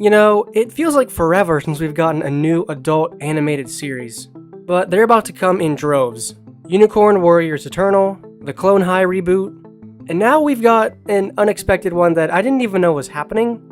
You know, it feels like forever since we've gotten a new adult animated series, but they're about to come in droves. Unicorn Warriors Eternal, the Clone High reboot, and now we've got an unexpected one that I didn't even know was happening,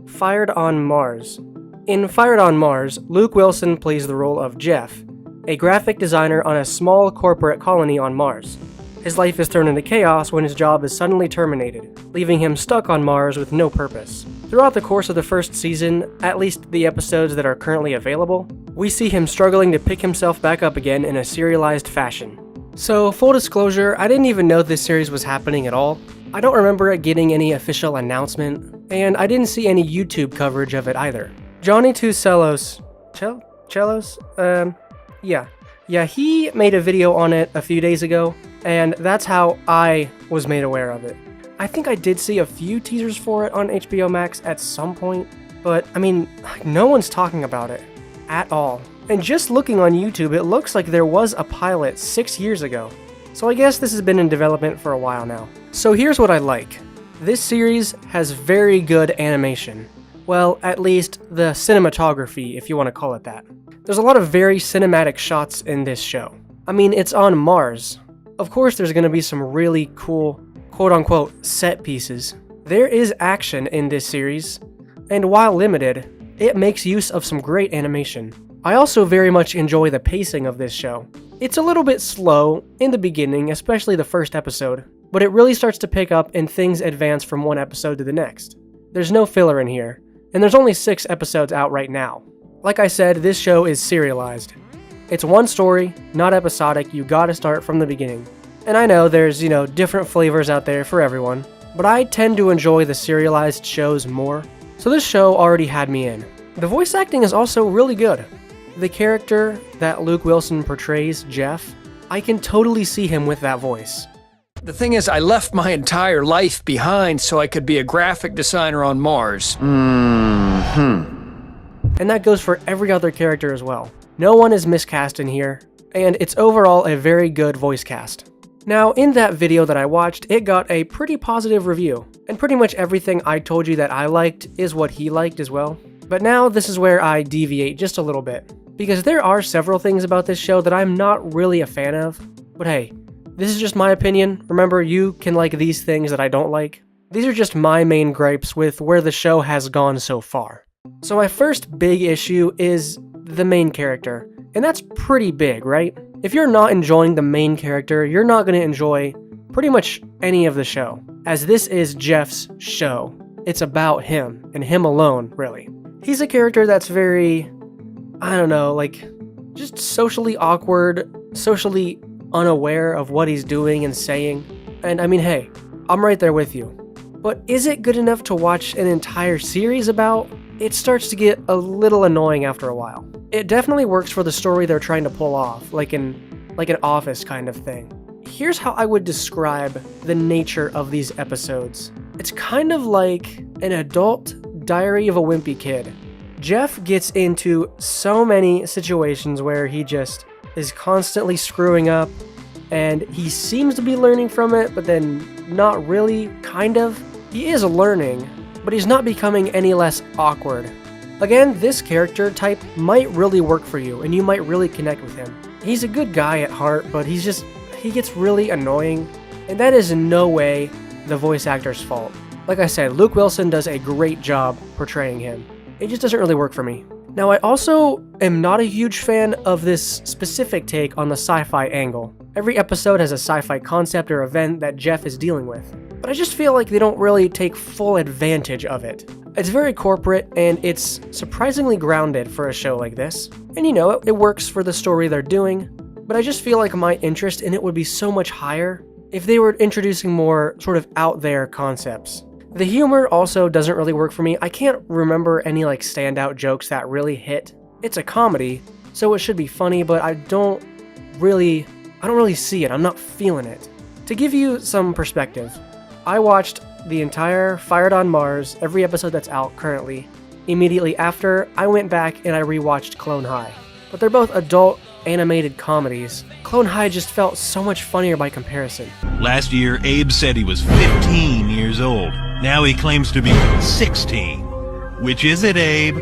Fired on Mars. In Fired on Mars, Luke Wilson plays the role of Jeff, a graphic designer on a small corporate colony on Mars. His life is thrown into chaos when his job is suddenly terminated, leaving him stuck on Mars with no purpose. Throughout the course of the first season, at least the episodes that are currently available, we see him struggling to pick himself back up again in a serialized fashion. So, full disclosure, I didn't even know this series was happening at all. I don't remember it getting any official announcement, and I didn't see any YouTube coverage of it either. Johnny Tucellos, Yeah, he made a video on it a few days ago, and that's how I was made aware of it. I think I did see a few teasers for it on HBO Max at some point, but I mean, no one's talking about it at all. And just looking on YouTube, it looks like there was a pilot 6 years ago. So I guess this has been in development for a while now. So here's what I like. This series has very good animation. Well, at least the cinematography, if you want to call it that. There's a lot of very cinematic shots in this show. I mean, it's on Mars. Of course there's going to be some really cool, quote-unquote, set pieces. There is action in this series, and while limited, it makes use of some great animation. I also very much enjoy the pacing of this show. It's a little bit slow in the beginning, especially the first episode, but it really starts to pick up and things advance from one episode to the next. There's no filler in here, and there's only 6 episodes out right now. Like I said, this show is serialized. It's one story, not episodic, you gotta start from the beginning. And I know there's, different flavors out there for everyone, but I tend to enjoy the serialized shows more, so this show already had me in. The voice acting is also really good. The character that Luke Wilson portrays, Jeff, I can totally see him with that voice. The thing is, I left my entire life behind so I could be a graphic designer on Mars. And that goes for every other character as well. No one is miscast in here, and it's overall a very good voice cast. Now, in that video that I watched, it got a pretty positive review, and pretty much everything I told you that I liked is what he liked as well. But now this is where I deviate just a little bit, because there are several things about this show that I'm not really a fan of, but hey, this is just my opinion. Remember, you can like these things that I don't like. These are just my main gripes with where the show has gone so far. So my first big issue is the main character, and that's pretty big, right? If you're not enjoying the main character, you're not going to enjoy pretty much any of the show, as this is Jeff's show. It's about him, and him alone, really. He's a character that's very, just socially awkward, socially unaware of what he's doing and saying, and I mean, hey, I'm right there with you. But is it good enough to watch an entire series about? It starts to get a little annoying after a while. It definitely works for the story they're trying to pull off, like an Office kind of thing. Here's how I would describe the nature of these episodes. It's kind of like an adult Diary of a Wimpy Kid. Jeff gets into so many situations where he just is constantly screwing up, and he seems to be learning from it, but then not really, kind of. He is learning, but he's not becoming any less awkward. Again, this character type might really work for you, and you might really connect with him. He's a good guy at heart, but he gets really annoying, and that is in no way the voice actor's fault. Like I said, Luke Wilson does a great job portraying him. It just doesn't really work for me. Now, I also am not a huge fan of this specific take on the sci-fi angle. Every episode has a sci-fi concept or event that Jeff is dealing with, but I just feel like they don't really take full advantage of it. It's very corporate, and it's surprisingly grounded for a show like this. And it works for the story they're doing, but I just feel like my interest in it would be so much higher if they were introducing more sort of out there concepts. The humor also doesn't really work for me. I can't remember any standout jokes that really hit. It's a comedy, so it should be funny, but I don't really see it. I'm not feeling it. To give you some perspective, I watched the entire Fired on Mars, every episode that's out currently. Immediately after, I went back and I rewatched Clone High. But they're both adult animated comedies. Clone High just felt so much funnier by comparison. Last year, Abe said he was 15 years old. Now he claims to be 16. Which is it, Abe?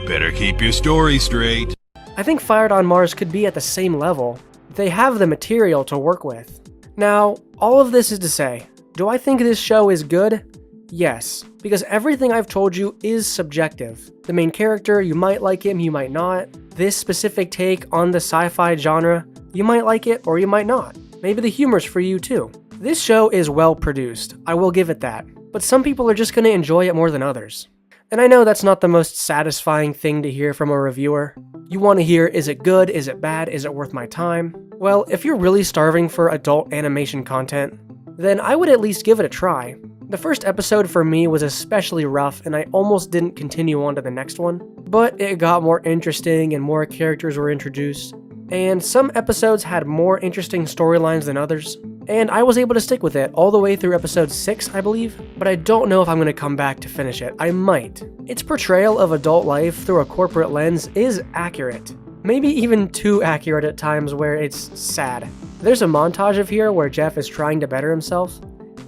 Better keep your story straight. I think Fired on Mars could be at the same level. They have the material to work with. Now, all of this is to say, do I think this show is good? Yes, because everything I've told you is subjective. The main character, you might like him, you might not. This specific take on the sci-fi genre, you might like it or you might not. Maybe the humor's for you too. This show is well produced, I will give it that, but some people are just going to enjoy it more than others. And I know that's not the most satisfying thing to hear from a reviewer. You want to hear, is it good, is it bad, is it worth my time? Well, if you're really starving for adult animation content, then I would at least give it a try. The first episode for me was especially rough and I almost didn't continue on to the next one, but it got more interesting and more characters were introduced, and some episodes had more interesting storylines than others, and I was able to stick with it all the way through episode 6, I believe, but I don't know if I'm going to come back to finish it. I might. Its portrayal of adult life through a corporate lens is accurate. Maybe even too accurate at times where it's sad. There's a montage of here where Jeff is trying to better himself,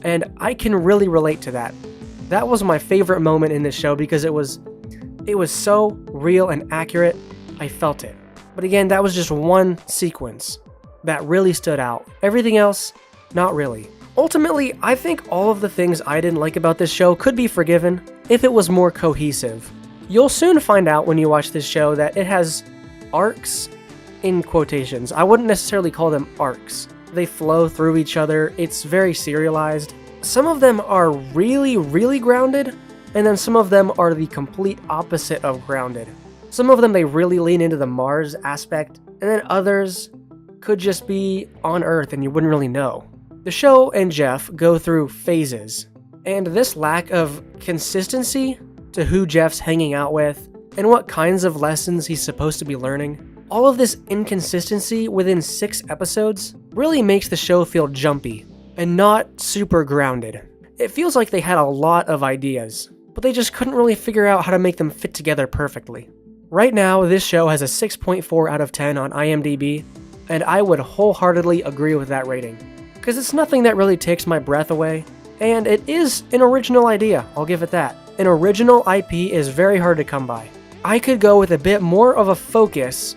and I can really relate to that. That was my favorite moment in this show because it was so real and accurate, I felt it. But again, that was just one sequence that really stood out. Everything else, not really. Ultimately, I think all of the things I didn't like about this show could be forgiven if it was more cohesive. You'll soon find out when you watch this show that it has arcs, in quotations. I wouldn't necessarily call them arcs. They flow through each other, it's very serialized. Some of them are really, really grounded, and then some of them are the complete opposite of grounded. Some of them they really lean into the Mars aspect, and then others could just be on Earth and you wouldn't really know. The show and Jeff go through phases, and this lack of consistency to who Jeff's hanging out with and what kinds of lessons he's supposed to be learning, all of this inconsistency within 6 episodes really makes the show feel jumpy and not super grounded. It feels like they had a lot of ideas, but they just couldn't really figure out how to make them fit together perfectly. Right now, this show has a 6.4 out of 10 on IMDb, and I would wholeheartedly agree with that rating, because it's nothing that really takes my breath away, and it is an original idea, I'll give it that. An original IP is very hard to come by. I could go with a bit more of a focus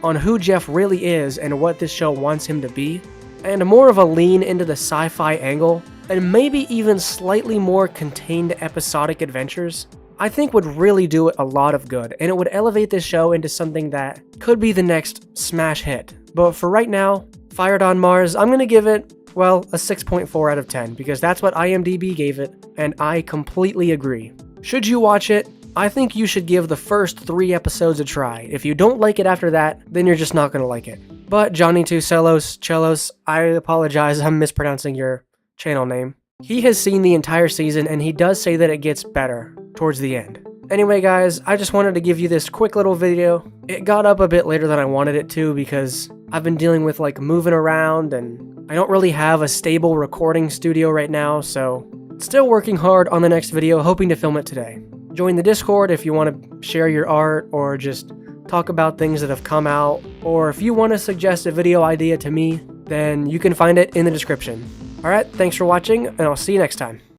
on who Jeff really is and what this show wants him to be, and more of a lean into the sci-fi angle, and maybe even slightly more contained episodic adventures, I think would really do it a lot of good, and it would elevate this show into something that could be the next smash hit. But for right now, Fired on Mars, I'm going to give it, well, a 6.4 out of 10, because that's what IMDb gave it, and I completely agree. Should you watch it? I think you should give the first 3 episodes a try. If you don't like it after that, then you're just not going to like it. But Johnny Two Cellos, I apologize, I'm mispronouncing your channel name. He has seen the entire season and he does say that it gets better towards the end. Anyway guys, I just wanted to give you this quick little video. It got up a bit later than I wanted it to because I've been dealing with like moving around and I don't really have a stable recording studio right now, so still working hard on the next video, hoping to film it today. Join the Discord if you want to share your art or just talk about things that have come out, or if you want to suggest a video idea to me, then you can find it in the description. Alright, thanks for watching, and I'll see you next time.